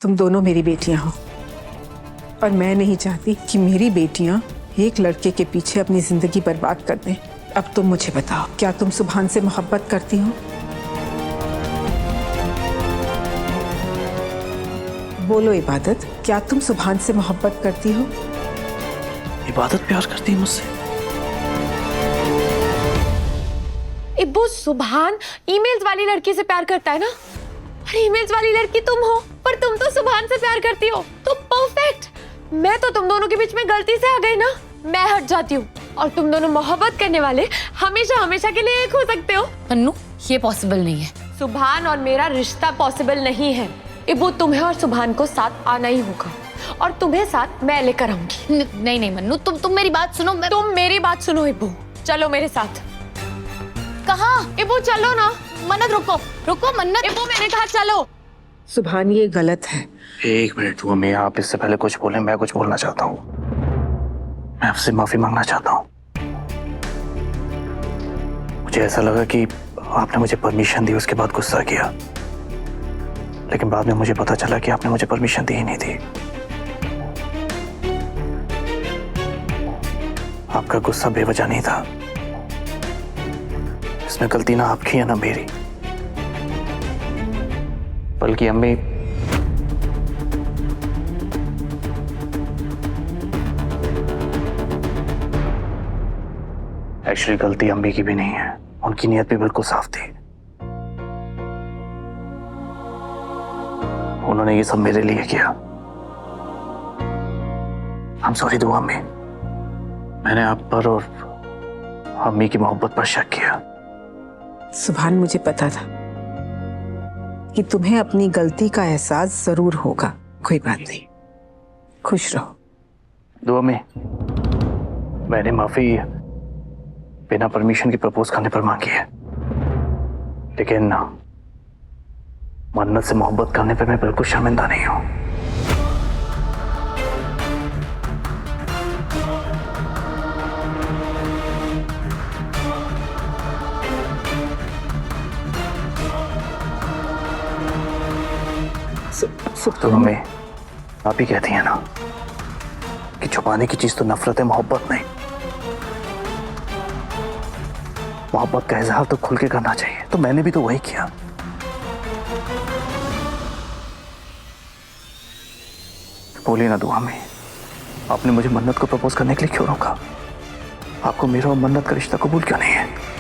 तुम दोनों मेरी बेटियां हो और मैं नहीं चाहती कि मेरी बेटियां एक लड़के के पीछे अपनी जिंदगी बर्बाद कर दें। अब तुम मुझे बताओ, क्या तुम सुभान से मोहब्बत करती हो? बोलो इबादत, क्या तुम सुभान से मोहब्बत करती हो? इबादत प्यार करती है मुझसे? इब्बू, सुभान ईमेल्स वाली लड़की से प्यार करता है ना? अरे ईमेल्स वाली लड़की तुम हो, पर तुम तो सुभान से प्यार करती हो, तो परफेक्ट। मैं तो तुम दोनों के बीच में गलती से आ गई ना, मैं हट जाती हूँ और तुम दोनों मोहब्बत करने वाले हमेशा हमेशा के लिए एक हो सकते हो। अन्नू, ये पॉसिबल नहीं है। सुभान और मेरा रिश्ता पॉसिबल नहीं है। इब्बू, तुम्हें और सुभान को साथ आना ही होगा और तुम्हें साथ मैं लेकर आऊंगी। नहीं नहीं मन्नू, तुम मेरी बात सुनो। तुम मेरी बात सुनो इब्बू, चलो मेरे साथ। कहाँ? इब्बू चलो ना। मन्नत रुको, रुको मन्नत। इब्बू मैंने कहा चलो। सुभान, ये गलत है। एक मिनट हुआ, मैं आप इससे पहले कुछ बोले, मैं कुछ बोलना चाहता हूँ। मैं आपसे माफी मांगना चाहता हूँ। मुझे ऐसा लगा कि आपने मुझे परमिशन दी, उसके बाद गुस्सा किया, लेकिन बाद में मुझे पता चला कि आपने मुझे परमिशन दी ही नहीं थी। आपका गुस्सा बेवजह नहीं था। इसमें गलती ना आपकी है ना मेरी, बल्कि अम्मी एक्चुअली गलती अम्मी की भी नहीं है, उनकी नीयत भी बिल्कुल साफ थी। उन्होंने ये सब मेरे लिए किया। I'm sorry दुआ अम्मी, मैंने आप पर और अम्मी की मोहब्बत पर शक किया। सुभान, मुझे पता था कि तुम्हें अपनी गलती का एहसास जरूर होगा। कोई बात नहीं, खुश रहो। दुआ में मैंने माफी बिना परमिशन की प्रपोज करने पर मांगी है, लेकिन मन्नत से मोहब्बत करने पर मैं बिल्कुल शर्मिंदा नहीं हूं। तो हमें आप ही कहती हैं ना कि छुपाने की चीज तो नफरत है, मोहब्बत नहीं। मोहब्बत का इजहार तो खुल के करना चाहिए, तो मैंने भी तो वही किया। बोलिए ना दुआ में, आपने मुझे मन्नत को प्रपोज करने के लिए क्यों रोका? आपको मेरा और मन्नत का रिश्ता कबूल क्यों नहीं है?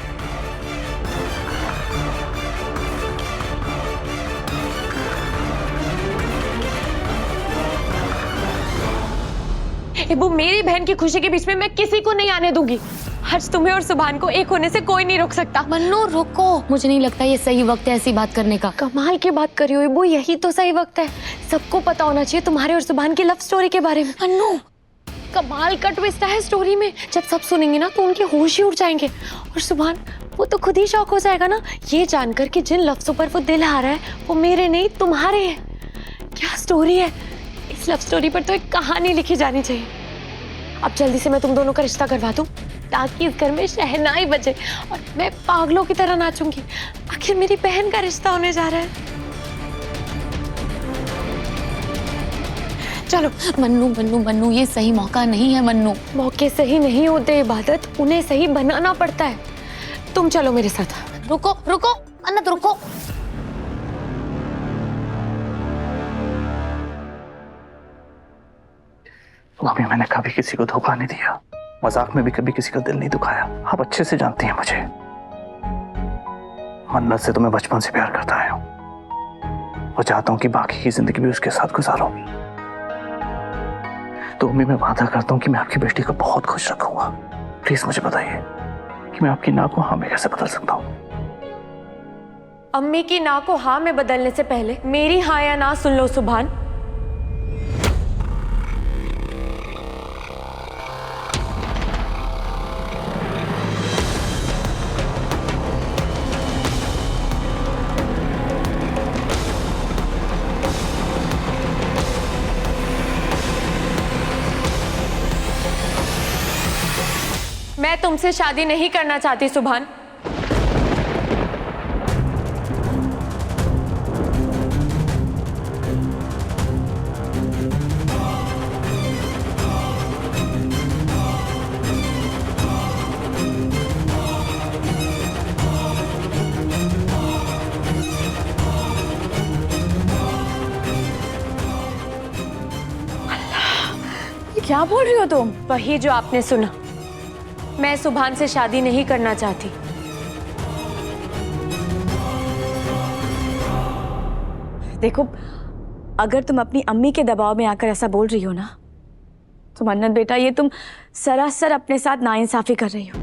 इब्बू, मेरी बहन की खुशी के बीच में मैं किसी को नहीं आने दूंगी। आज तुम्हें और सुभान को एक होने से कोई नहीं रोक सकता। मन्नू रुको, मुझे नहीं लगता ये सही वक्त है ऐसी बात करने का। कमाल की बात कर रही हो इब्बू, यही तो सही वक्त है। सबको पता होना चाहिए तुम्हारे और सुभान की लव स्टोरी के बारे में। मन्नू, कमाल का ट्विस्ट है स्टोरी में। जब सब सुनेंगे ना तो उनके होश ही उड़ जाएंगे और सुभान वो तो खुद ही शॉक हो जाएगा ना, ये जानकर कि जिन लफ्जों पर वो दिल हारा है वो मेरे नहीं तुम्हारे हैं। क्या स्टोरी है! इस लव स्टोरी पर तो एक कहानी लिखी जानी चाहिए। अब जल्दी से मैं तुम दोनों का रिश्ता करवा दूं ताकि इस घर में शहनाई बजे और मैं पागलों की तरह नाचूंगी। आखिर मेरी बहन का रिश्ता होने जा रहा है। चलो। मन्नू मन्नू मन्नू, ये सही मौका नहीं है मन्नू। मौके सही नहीं होते इबादत, उन्हें सही बनाना पड़ता है। तुम चलो मेरे साथ। रुको रुको मन्नत, रुको। अभी मैंने कभी किसी को धोखा नहीं दिया, मजाक में भी कभी किसी का दिल नहीं दुखाया। आप अच्छे से जानती हैं मुझे। मन्नत से तो मैं बचपन से प्यार करता आया हूं और चाहता हूं कि बाकी की जिंदगी भी उसके साथ गुजारूं। तो अम्मी, मैं वादा करता हूं कि मैं आपकी बेटी को बहुत खुश रखूंगा। प्लीज मुझे बताइए कि मैं आपकी ना को हाँ में कैसे बदल सकता हूं? अम्मी की ना को हाँ में बदलने से पहले मेरी हाँ या ना सुन लो सुभान। मैं तुमसे शादी नहीं करना चाहती सुभान। क्या बोल रही हो तुम? वही जो आपने सुना। मैं सुभान से शादी नहीं करना चाहती। देखो, अगर तुम अपनी अम्मी के दबाव में आकर ऐसा बोल रही हो ना, तो मन्नत बेटा, ये तुम सरासर अपने साथ नाइंसाफी कर रही हो।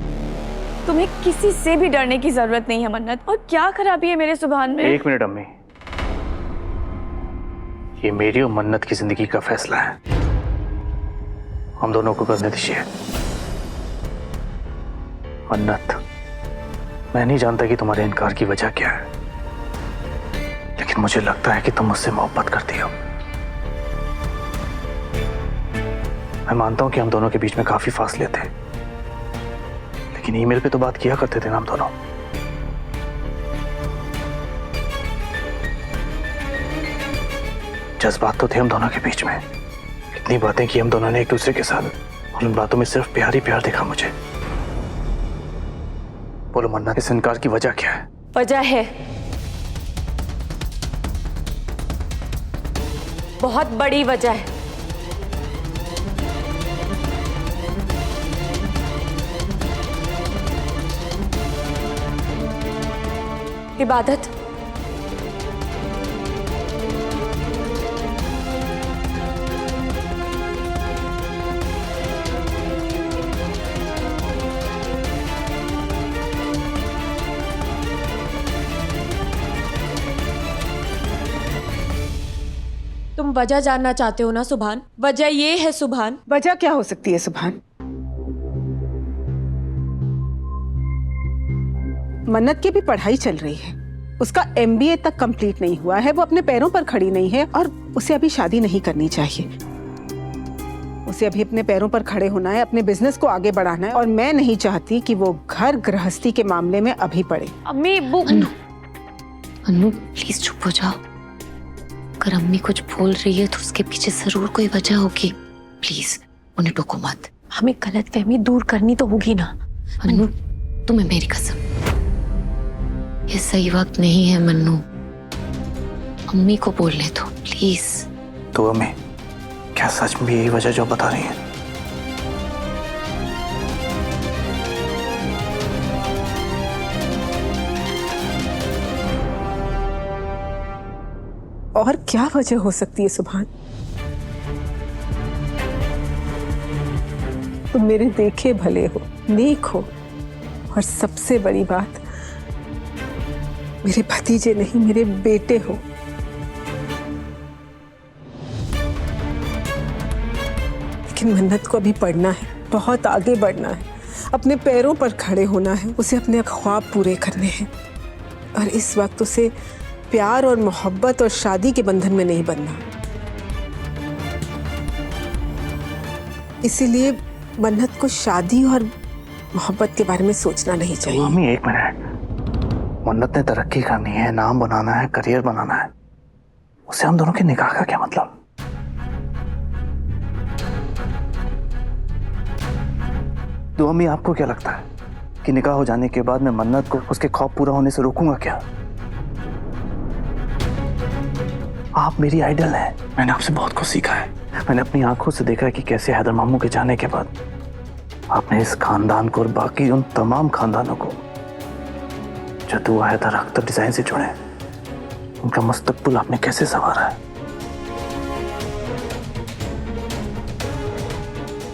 तुम्हें किसी से भी डरने की जरूरत नहीं है मन्नत। और क्या खराबी है मेरे सुभान में? एक मिनट अम्मी, ये मेरी और मन्नत की जिंदगी का फैसला है, हम दोनों को करने दीजिए। मन्नत, मैं नहीं जानता कि तुम्हारे इनकार की वजह क्या है, लेकिन मुझे लगता है कि तुम मुझसे मोहब्बत करती हो। मैं मानता हूं कि हम दोनों के बीच में काफी फासले थे, लेकिन ईमेल पे तो बात किया करते थे ना हम दोनों। जज्बात तो थे हम दोनों के बीच में, इतनी बातें की हम दोनों ने एक दूसरे के साथ, और उन बातों में सिर्फ प्यार ही प्यार दिखा मुझे। बोलो मन्नत, इस इनकार की वजह क्या है? वजह है, बहुत बड़ी वजह है। इबादत। तुम वजह जानना चाहते हो ना सुभान? वजह ये है सुभान। वजह क्या हो सकती है सुभान? मन्नत की भी पढ़ाई चल रही है, उसका MBA तक कंप्लीट नहीं हुआ है, वो अपने पैरों पर खड़ी नहीं है, और उसे अभी शादी नहीं करनी चाहिए। उसे अभी अपने पैरों पर खड़े होना है, अपने बिजनेस को आगे बढ़ाना है, और मैं नहीं चाहती कि वो घर गृहस्थी के मामले में अभी पड़े। अम्मी अन्नू प्लीज चुप हो जाओ। अगर अम्मी कुछ बोल रही है तो उसके पीछे जरूर कोई वजह होगी। प्लीज उन्हें टोको मत। हमें गलतफहमी दूर करनी तो होगी ना। अन्नू, तुम्हें मेरी कसम, ये सही वक्त नहीं है मन्नू। अम्मी को बोलने दो प्लीज। तो अम्मी, क्या सच में यही वजह जो बता रही है? और क्या वजह हो सकती है सुभान? तुम मेरे देखे भले हो, नेक हो, और सबसे बड़ी बात, मेरे भतीजे नहीं मेरे बेटे हो। लेकिन मन्नत को अभी पढ़ना है, बहुत आगे बढ़ना है, अपने पैरों पर खड़े होना है, उसे अपने ख्वाब पूरे करने हैं, और इस वक्त उसे प्यार और मोहब्बत और शादी के बंधन में नहीं बनना। इसीलिए मन्नत को शादी और मोहब्बत के बारे में सोचना नहीं चाहिए। तो मम्मी एक मिनट, मन्नत ने तरक्की करनी है, नाम बनाना है, करियर बनाना है, उसे हम दोनों के निकाह का क्या मतलब? तो मम्मी, आपको क्या लगता है कि निकाह हो जाने के बाद मैं मन्नत को उसके ख्वाब पूरा होने से रोकूंगा क्या? आप मेरी आइडल हैं, मैंने आपसे बहुत कुछ सीखा है। मैंने अपनी आंखों से देखा है कि कैसे हैदर मामू के जाने के बाद आपने इस खानदान को और बाकी उन तमाम खानदानों को जो दुआ हैदर अख्तर डिजाइन से जुड़े, उनका मुस्तकबिल आपने कैसे संवारा है।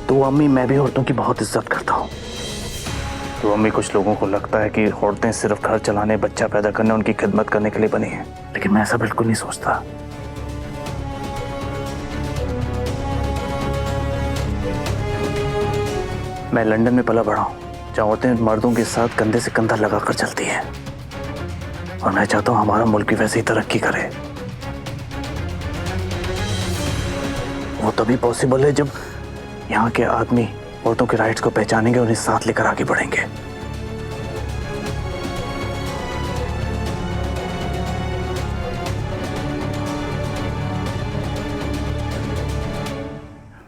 तो अम्मी, मैं भी औरतों की बहुत इज्जत करता हूँ। तो अम्मी, कुछ लोगों को लगता है कि औरतें सिर्फ घर चलाने, बच्चा पैदा करने, उनकी खिदमत करने के लिए बनी हैं, लेकिन मैं ऐसा बिल्कुल नहीं सोचता। मैं लंदन में पला बड़ा हूँ, जहाँ औरतें मर्दों के साथ कंधे से कंधा लगाकर चलती हैं, और मैं चाहता हूँ हमारा मुल्क भी वैसे ही तरक्की करे। वो तभी पॉसिबल है जब यहाँ के आदमी औरतों के राइट्स को पहचानेंगे और इन्हें साथ लेकर आगे बढ़ेंगे।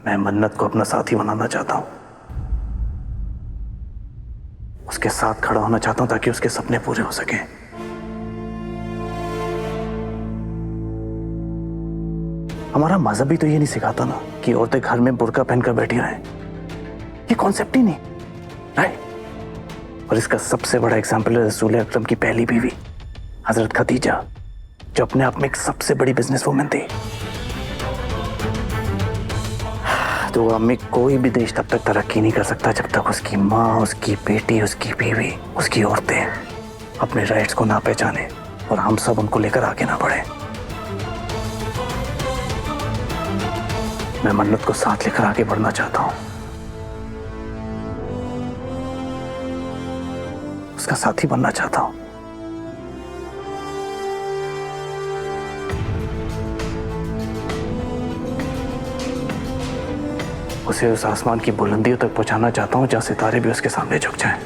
मैं मन्नत को अपना साथी बनाना चाहता हूं, उसके साथ खड़ा होना चाहता हूं ताकि उसके सपने पूरे हो सके। हमारा मजहब भी तो ये नहीं सिखाता ना कि औरतें घर में बुर्का पहनकर बैठी रहें। ये कॉन्सेप्ट ही नहीं, राइट? और इसका सबसे बड़ा एग्जाम्पल है रसूल अकरम की पहली बीवी हजरत खदीजा, जो अपने आप में एक सबसे बड़ी बिजनेस वुमन थी। तो अम्मी, कोई भी देश तब तक तरक्की नहीं कर सकता जब तक उसकी माँ, उसकी बेटी, उसकी बीवी, उसकी औरतें अपने राइट्स को ना पहचाने और हम सब उनको लेकर आगे ना बढ़े। मैं मन्नत को साथ लेकर आगे बढ़ना चाहता हूं, उसका साथी बनना चाहता हूं। उसे उस आसमान की बुलंदियों तक पहुंचाना चाहता हूं जहां सितारे भी उसके सामने झुक जाएं।